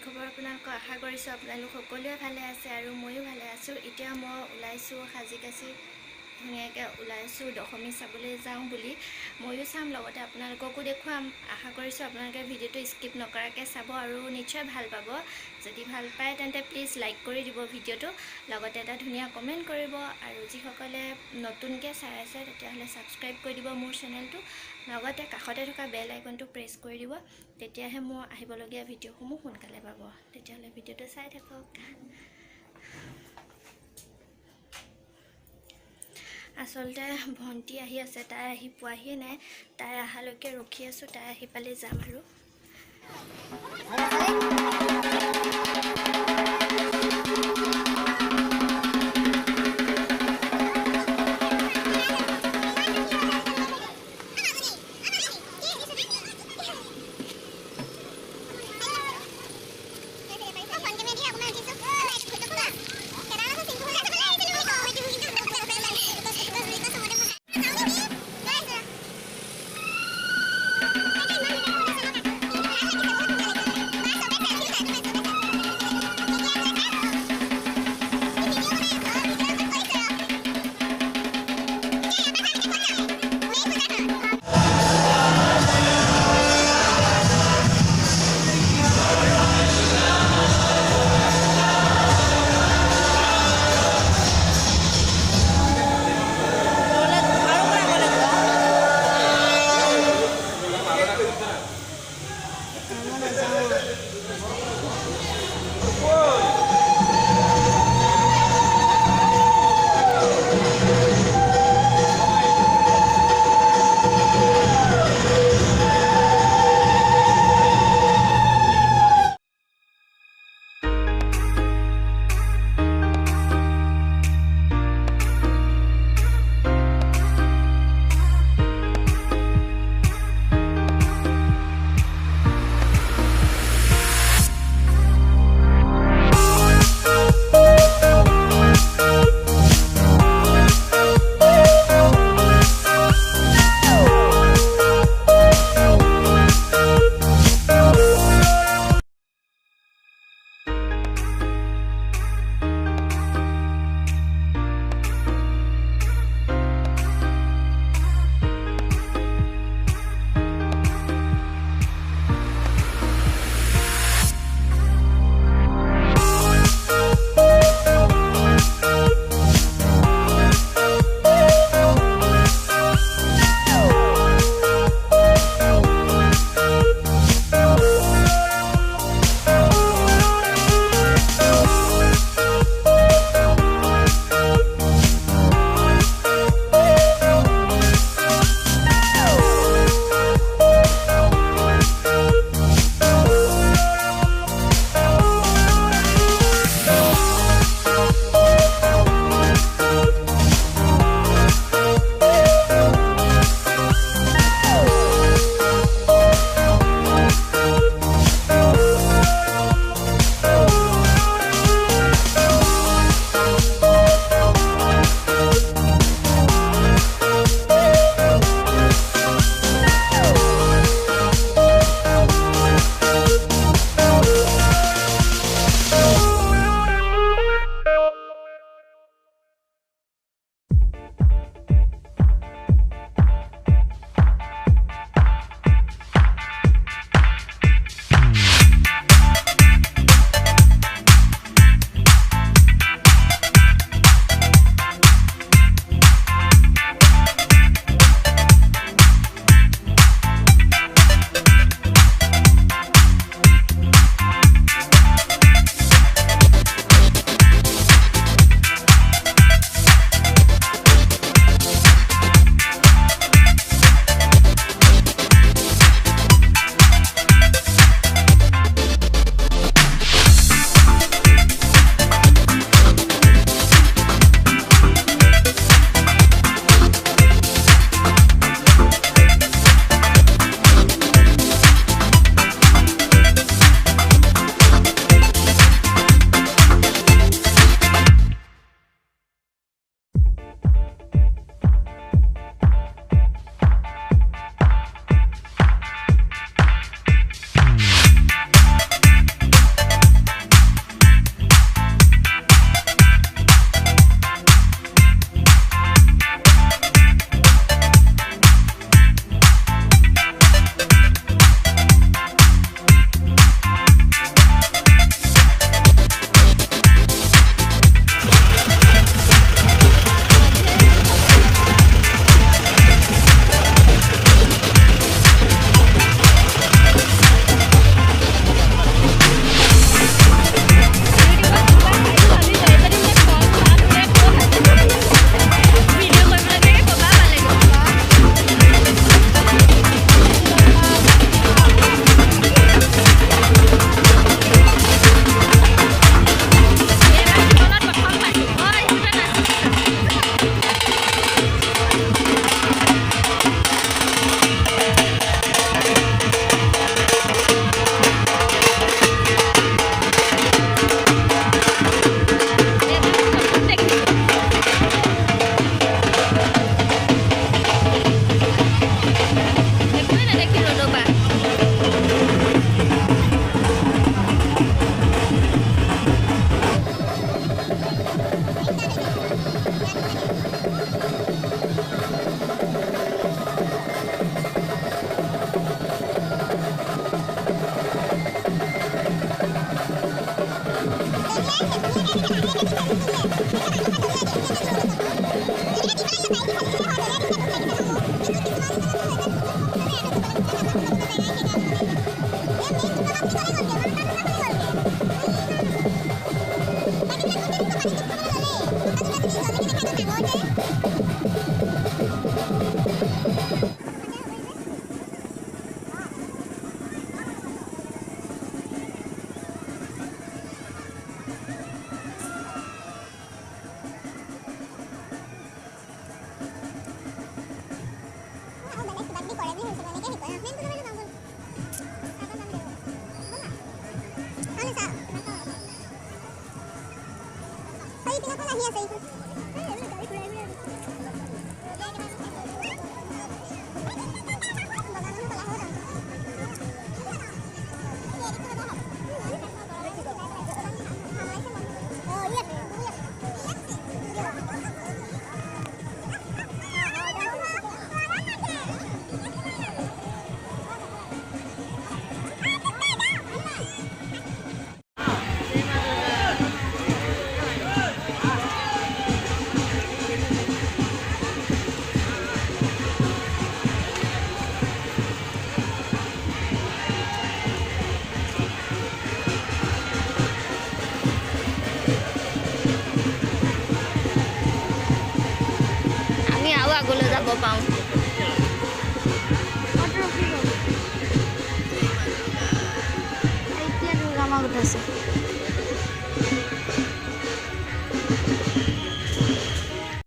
খবৰ আপোনালোকক আশা কৰিছোঁ আপোনালোক সকলোৱে ভালে আছে আৰু ময়ো ভালে আছোঁ। এতিয়া মই ওলাইছোঁ সাজি কাচি ধুনীয়াকৈ ওলাইছোঁ দশমী চাবলৈ যাওঁ বুলি। ময়ো চাম, লগতে আপোনালোককো দেখুৱাম। আশা কৰিছোঁ আপোনালোকে ভিডিঅ'টো স্কিপ নকৰাকৈ চাব আৰু নিশ্চয় ভাল পাব। যদি ভাল পায় তেন্তে প্লিজ লাইক কৰি দিব ভিডিঅ'টো, লগতে এটা ধুনীয়া কমেণ্ট কৰিব। আৰু যিসকলে নতুনকৈ চাই আছে তেতিয়াহ'লে ছাবস্ক্ৰাইব কৰি দিব মোৰ চেনেলটো, লগতে কাষতে থকা বেল আইকনটো প্ৰেছ কৰি দিব। তেতিয়াহে মোৰ আহিবলগীয়া ভিডিঅ'সমূহ সোনকালে পাব। তেতিয়াহ'লে ভিডিঅ'টো চাই থাকক। আচলতে ভণ্টি আহি আছে, তাই আহি পোৱাহিয়ে নাই। তাই অহালৈকে ৰখি আছোঁ, তাই আহি পালে যাম আৰু। আমি আৰু আগলৈ যাব পাওঁ। এতিয়া দুৰ্গা মা উঠাইছে।